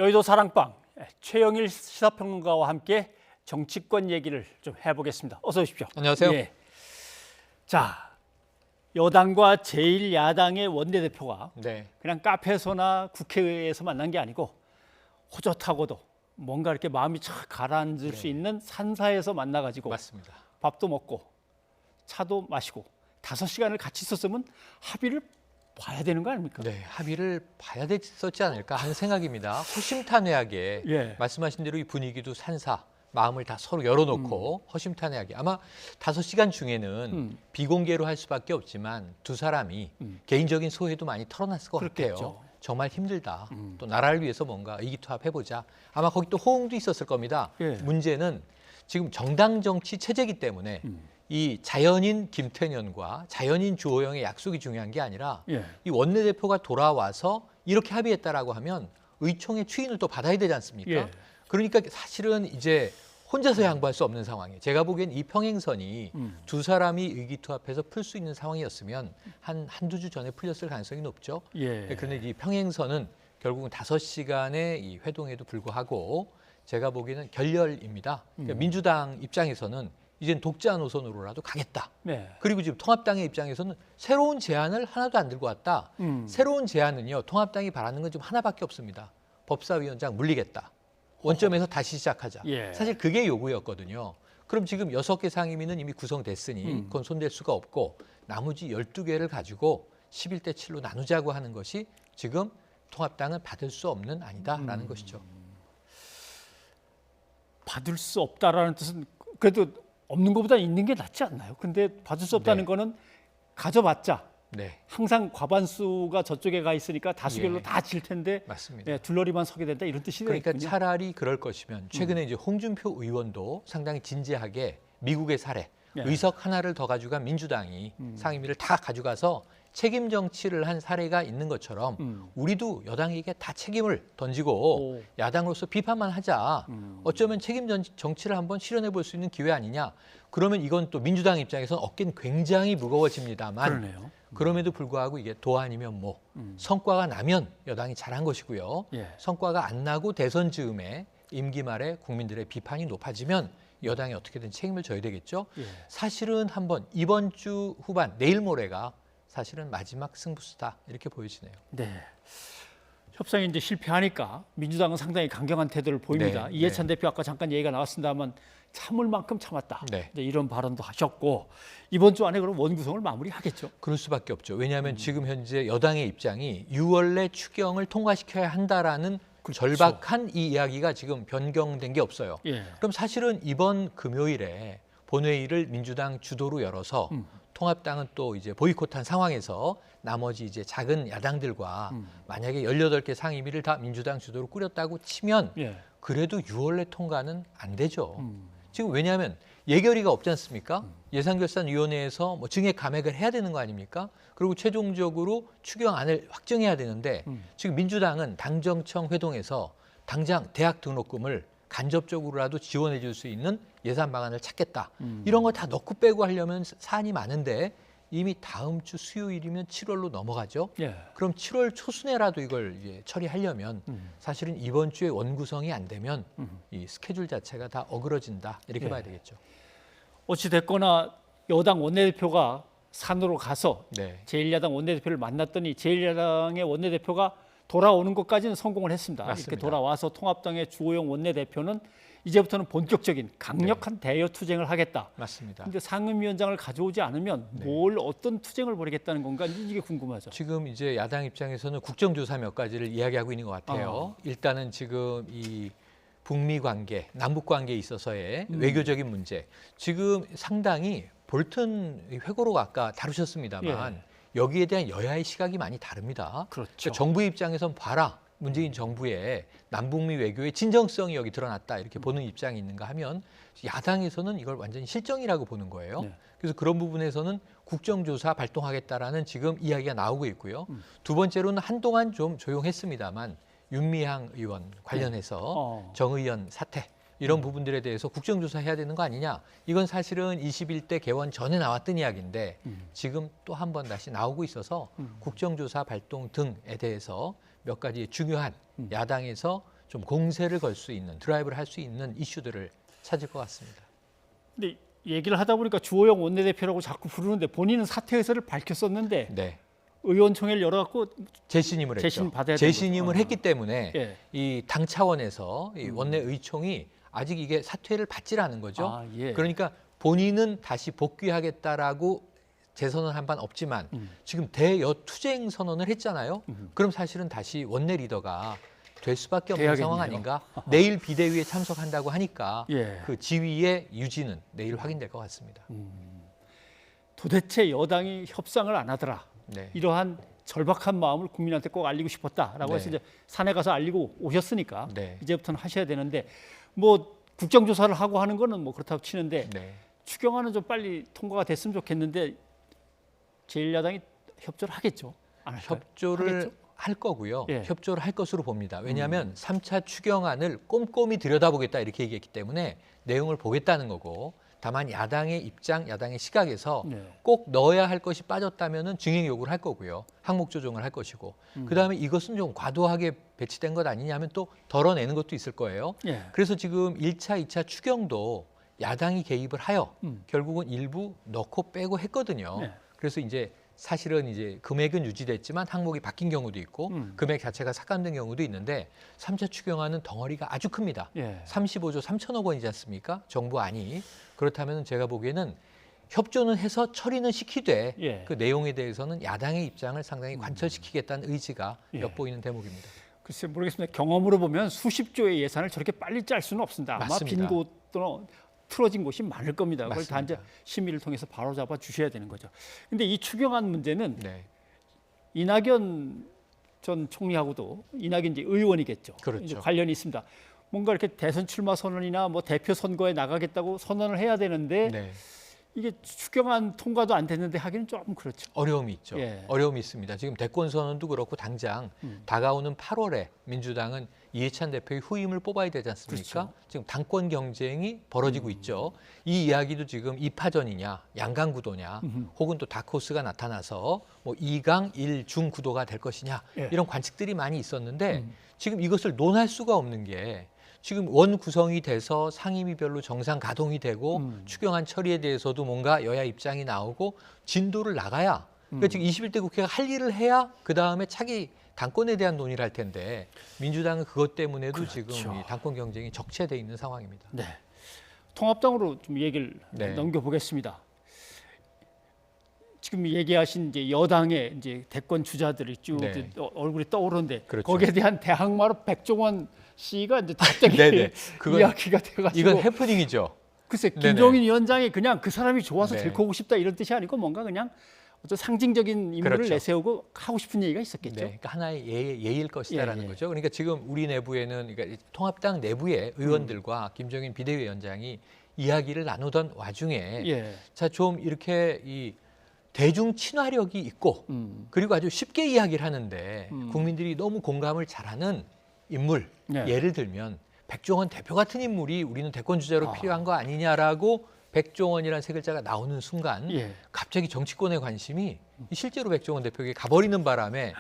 여의도 사랑방 최영일 시사평론가와 함께 정치권 얘기를 좀 해보겠습니다. 어서 오십시오. 안녕하세요. 예. 자, 여당과 제1야당의 원내대표가 네. 그냥 카페에서나 국회에서 만난 게 아니고 호젓하고도 뭔가 이렇게 마음이 착 가라앉을 수 있는 산사에서 만나가지고 맞습니다. 밥도 먹고 차도 마시고 5시간을 같이 있었으면 합의를 봐야 되는 거 아닙니까? 네, 합의를 봐야 됐었지 않을까 하는 생각입니다. 허심탄회하게 예. 말씀하신 대로 이 분위기도 산사, 마음을 다 서로 열어놓고 허심탄회하게 아마 5시간 중에는 비공개로 할 수밖에 없지만 두 사람이 개인적인 소회도 많이 털어놨을 것 그렇겠죠. 같아요. 정말 힘들다. 또 나라를 위해서 뭔가 의기투합해보자. 아마 거기 또 호응도 있었을 겁니다. 예. 문제는 지금 정당 정치 체제이기 때문에 이 자연인 김태년과 자연인 주호영의 약속이 중요한 게 아니라 예. 이 원내대표가 돌아와서 이렇게 합의했다라고 하면 의총의 추인을 또 받아야 되지 않습니까? 예. 그러니까 사실은 이제 혼자서 양보할 수 없는 상황이에요. 제가 보기엔 이 평행선이 두 사람이 의기투합해서 풀 수 있는 상황이었으면 한두 주 전에 풀렸을 가능성이 높죠. 예. 그런데 이 평행선은 결국은 5시간의 이 회동에도 불구하고 제가 보기에는 결렬입니다. 그러니까 민주당 입장에서는 이젠 독자 노선으로라도 가겠다. 네. 그리고 지금 통합당의 입장에서는 새로운 제안을 하나도 안 들고 왔다. 새로운 제안은요. 통합당이 바라는 건 좀 하나밖에 없습니다. 법사위원장 물리겠다. 원점에서 다시 시작하자. 예. 사실 그게 요구였거든요. 그럼 지금 6개 상임위는 이미 구성됐으니 그건 손댈 수가 없고 나머지 12개를 가지고 11대 7로 나누자고 하는 것이 지금 통합당은 받을 수 없는 안이다라는 것이죠. 받을 수 없다라는 뜻은 그래도 없는 것보다 있는 게 낫지 않나요? 근데 받을 수 없다는 네. 거는 가져봤자 네, 항상 과반수가 저쪽에 가 있으니까 다수결로 예. 다 질 텐데 맞습니다. 예, 둘러리만 서게 된다 이런 뜻이 그러니까 되겠군요. 차라리 그럴 것이면 최근에 이제 홍준표 의원도 상당히 진지하게 미국의 사례, 네. 의석 하나를 더 가져간 민주당이 상임위를 다 가져가서 책임 정치를 한 사례가 있는 것처럼 우리도 여당에게 다 책임을 던지고 오. 야당으로서 비판만 하자. 어쩌면 책임 정치를 한번 실현해 볼 수 있는 기회 아니냐. 그러면 이건 또 민주당 입장에서는 어깨는 굉장히 무거워집니다만 그러네요. 그럼에도 불구하고 이게 도안이면 뭐 성과가 나면 여당이 잘한 것이고요. 예. 성과가 안 나고 대선 즈음에 임기 말에 국민들의 비판이 높아지면 여당이 어떻게든 책임을 져야 되겠죠. 예. 사실은 한번 이번 주 후반 내일 모레가 사실은 마지막 승부수다 이렇게 보여지네요. 네. 협상이 이제 실패하니까 민주당은 상당히 강경한 태도를 보입니다. 네, 이해찬 대표 아까 잠깐 얘기가 나왔습니다만 참을 만큼 참았다. 네. 이제 이런 발언도 하셨고 이번 주 안에 그럼 원구성을 마무리하겠죠. 그럴 수밖에 없죠. 왜냐하면 지금 현재 여당의 입장이 6월 내 추경을 통과시켜야 한다라는 그렇죠. 절박한 이 이야기가 지금 변경된 게 없어요. 예. 그럼 사실은 이번 금요일에 본회의를 민주당 주도로 열어서 통합당은 또 이제 보이콧한 상황에서 나머지 이제 작은 야당들과 만약에 18개 상임위를 다 민주당 주도로 꾸렸다고 치면 예. 그래도 6월 내 통과는 안 되죠. 지금 왜냐하면 예결위가 없지 않습니까? 예산결산위원회에서 뭐 증액 감액을 해야 되는 거 아닙니까? 그리고 최종적으로 추경안을 확정해야 되는데 지금 민주당은 당정청 회동에서 당장 대학 등록금을 간접적으로라도 지원해 줄 수 있는 예산 방안을 찾겠다. 이런 거 다 넣고 빼고 하려면 사안이 많은데 이미 다음 주 수요일이면 7월로 넘어가죠. 예. 그럼 7월 초순에라도 이걸 이제 처리하려면 사실은 이번 주에 원구성이 안 되면 이 스케줄 자체가 다 어그러진다. 이렇게 예. 봐야 되겠죠. 어찌 됐거나 여당 원내대표가 산으로 가서 네. 제1야당 원내대표를 만났더니 제1야당의 원내대표가 돌아오는 것까지는 성공을 했습니다. 맞습니다. 이렇게 돌아와서 통합당의 주호영 원내대표는 이제부터는 본격적인 강력한 대여 투쟁을 하겠다. 맞습니다. 근데 상임위원장을 가져오지 않으면 뭘 어떤 투쟁을 벌이겠다는 건가 이게 궁금하죠. 지금 이제 야당 입장에서는 국정조사 몇 가지를 이야기하고 있는 것 같아요. 일단은 지금 이 북미 관계, 남북 관계에 있어서의 외교적인 문제. 지금 상당히 볼튼 회고록 아까 다루셨습니다만 여기에 대한 여야의 시각이 많이 다릅니다. 그렇죠. 그러니까 정부의 입장에선 봐라. 문재인 정부의 남북미 외교의 진정성이 여기 드러났다 이렇게 보는 입장이 있는가 하면 야당에서는 이걸 완전히 실정이라고 보는 거예요. 네. 그래서 그런 부분에서는 국정조사 발동하겠다라는 지금 이야기가 나오고 있고요. 두 번째로는 한동안 좀 조용했습니다만 윤미향 의원 관련해서 정 의원 사태 이런 부분들에 대해서 국정조사 해야 되는 거 아니냐. 이건 사실은 21대 개원 전에 나왔던 이야기인데 지금 또 한 번 다시 나오고 있어서 국정조사 발동 등에 대해서 몇 가지 중요한 야당에서 좀 공세를 걸 수 있는 드라이브를 할 수 있는 이슈들을 찾을 것 같습니다. 근데 얘기를 하다 보니까 주호영 원내대표라고 자꾸 부르는데 본인은 사퇴 의사를 밝혔었는데 네. 의원총회를 열어갖고 재신임을 했죠. 재신 받아야 되는 재신임을 거죠. 했기 때문에 예. 이 당 차원에서 이 원내 의총이 아직 이게 사퇴를 받질 않은 거죠. 아, 예. 그러니까 본인은 다시 복귀하겠다라고 재선언한 바는 없지만 지금 대여투쟁 선언을 했잖아요. 그럼 사실은 다시 원내 리더가 될 수밖에 없는 돼야겠네요. 상황 아닌가? 내일 비대위에 참석한다고 하니까 예. 그 지위의 유지는 내일 확인될 것 같습니다. 도대체 여당이 협상을 안 하더라. 네. 이러한 절박한 마음을 국민한테 꼭 알리고 싶었다라고 네. 해서 이제 산에 가서 알리고 오셨으니까 네. 이제부터는 하셔야 되는데 뭐 국정조사를 하고 하는 거는 뭐 그렇다고 치는데 네. 추경안은 좀 빨리 통과가 됐으면 좋겠는데 제1야당이 협조를 하겠죠? 안 할까요? 협조를 하겠죠? 할 거고요. 예. 협조를 할 것으로 봅니다. 왜냐하면 3차 추경안을 꼼꼼히 들여다보겠다 이렇게 얘기했기 때문에 내용을 보겠다는 거고 다만 야당의 입장, 야당의 시각에서 네. 꼭 넣어야 할 것이 빠졌다면은 증액 요구를 할 거고요. 항목 조정을 할 것이고 그다음에 이것은 좀 과도하게 배치된 것 아니냐면 또 덜어내는 것도 있을 거예요. 예. 그래서 지금 1차, 2차 추경도 야당이 개입을 하여 결국은 일부 넣고 빼고 했거든요. 네. 그래서 이제 사실은 이제 금액은 유지됐지만 항목이 바뀐 경우도 있고 금액 자체가 삭감된 경우도 있는데 3차 추경안은 덩어리가 아주 큽니다. 예. 35조 3천억 원이지 않습니까? 정부안이. 그렇다면 제가 보기에는 협조는 해서 처리는 시키되 예. 그 내용에 대해서는 야당의 입장을 상당히 관철시키겠다는 의지가 예. 엿보이는 대목입니다. 글쎄 모르겠습니다. 경험으로 보면 수십 조의 예산을 저렇게 빨리 짤 수는 없습니다. 아마 맞습니다. 빈 곳도 틀어진 곳이 많을 겁니다. 그걸 다 이제 맞습니다. 심의를 통해서 바로 잡아 주셔야 되는 거죠. 근데 이 추경안 문제는 네. 이낙연 전 총리하고도 이낙연 이제 의원이겠죠. 그렇죠. 이제 관련이 있습니다. 뭔가 이렇게 대선 출마 선언이나 뭐 대표 선거에 나가겠다고 선언을 해야 되는데 네. 이게 추경안 통과도 안 됐는데 하기는 조금 그렇죠. 어려움이 있죠. 예. 어려움이 있습니다. 지금 대권 선언도 그렇고 당장 다가오는 8월에 민주당은 이해찬 대표의 후임을 뽑아야 되지 않습니까? 그렇죠. 지금 당권 경쟁이 벌어지고 있죠. 이 이야기도 지금 2파전이냐, 양강 구도냐, 혹은 또 다크호스가 나타나서 뭐 2강 1중 구도가 될 것이냐 예. 이런 관측들이 많이 있었는데 지금 이것을 논할 수가 없는 게 지금 원 구성이 돼서 상임위별로 정상 가동이 되고 추경안 처리에 대해서도 뭔가 여야 입장이 나오고 진도를 나가야 그러니까 지금 21대 국회가 할 일을 해야 그다음에 차기 당권에 대한 논의를 할 텐데 민주당은 그것 때문에도 그렇죠. 지금 이 당권 경쟁이 적체돼 있는 상황입니다. 네. 통합당으로 좀 얘기를 네. 넘겨보겠습니다. 지금 얘기하신 이제 여당의 이제 대권 주자들이 쭉 네. 이제 얼굴이 떠오르는데 그렇죠. 거기에 대한 대항마로 백종원 씨가 이제 갑자기 네네. 그건- 이야기가 돼가지고 이건 해프닝이죠. 글쎄 네네. 김종인 위원장이 그냥 그 사람이 좋아서 네. 데리고 오고 싶다 이런 뜻이 아니고 뭔가 그냥 어떤 상징적인 인물을 그렇죠. 내세우고 하고 싶은 얘기가 있었겠죠. 네, 그러니까 하나의 예일 것이다라는 예, 예. 거죠. 그러니까 지금 우리 내부에는 그러니까 통합당 내부의 의원들과 김종인 비대위원장이 이야기를 나누던 와중에 예. 자, 좀 이렇게 이 대중 친화력이 있고 그리고 아주 쉽게 이야기를 하는데 국민들이 너무 공감을 잘하는 인물 네. 예를 들면 백종원 대표 같은 인물이 우리는 대권 주자로 필요한 거 아니냐라고 백종원이라는 세 글자가 나오는 순간 예. 갑자기 정치권의 관심이 실제로 백종원 대표에게 가버리는 바람에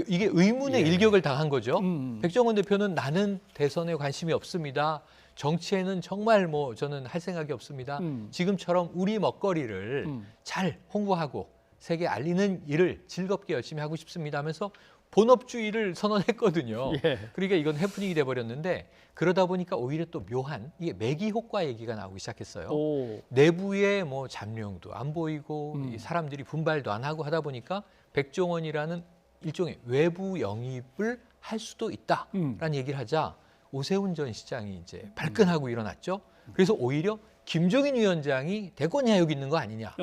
이게 의문의 예. 일격을 당한 거죠. 백종원 대표는 나는 대선에 관심이 없습니다. 정치에는 정말 뭐 저는 할 생각이 없습니다. 지금처럼 우리 먹거리를 잘 홍보하고 세계에 알리는 일을 즐겁게 열심히 하고 싶습니다 하면서 본업주의를 선언했거든요. 예. 그러니까 이건 해프닝이 돼버렸는데 그러다 보니까 오히려 또 묘한 이게 매기 효과 얘기가 나오기 시작했어요. 오. 내부에 뭐 잠룡도 안 보이고 이 사람들이 분발도 안 하고 하다 보니까 백종원이라는 일종의 외부 영입을 할 수도 있다라는 얘기를 하자 오세훈 전 시장이 이제 발끈하고 일어났죠. 그래서 오히려 김종인 위원장이 대권 야욕 있는 거 아니냐.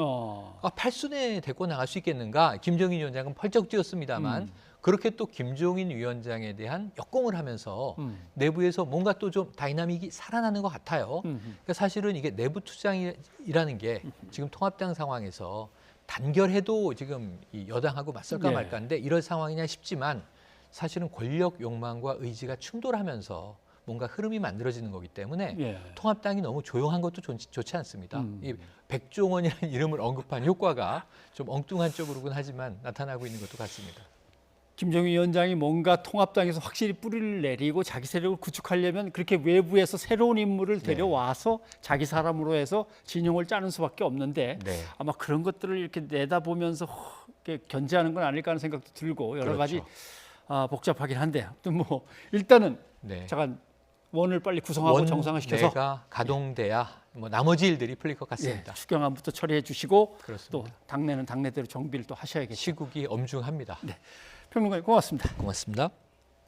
팔순에 대권 나갈 수 있겠는가. 김종인 위원장은 펄쩍 뛰었습니다만 그렇게 또 김종인 위원장에 대한 역공을 하면서 내부에서 뭔가 또 좀 다이나믹이 살아나는 것 같아요. 그러니까 사실은 이게 내부 투쟁이라는 게 지금 통합당 상황에서 단결해도 지금 이 여당하고 맞설까 네. 말까인데 이럴 상황이냐 싶지만 사실은 권력 욕망과 의지가 충돌하면서 뭔가 흐름이 만들어지는 거기 때문에 예. 통합당이 너무 조용한 것도 좋지 않습니다. 이 백종원이라는 이름을 언급한 효과가 좀 엉뚱한 쪽으로긴 하지만 나타나고 있는 것도 같습니다. 김정일 위원장이 뭔가 통합당에서 확실히 뿌리를 내리고 자기 세력을 구축하려면 그렇게 외부에서 새로운 인물을 데려와서 자기 사람으로 해서 진영을 짜는 수밖에 없는데 네. 아마 그런 것들을 이렇게 내다보면서 이렇게 견제하는 건 아닐까 하는 생각도 들고 여러 가지 복잡하긴 한데 아무튼 뭐 일단은 네. 잠깐 원을 빨리 구성하고 정상화시켜서 원내가 가동돼야 뭐 나머지 일들이 풀릴 것 같습니다. 추경안부터 처리해 주시고 그렇습니다. 또 당내는 당내대로 정비를 또 하셔야겠죠. 시국이 엄중합니다. 평론가님 고맙습니다. 고맙습니다.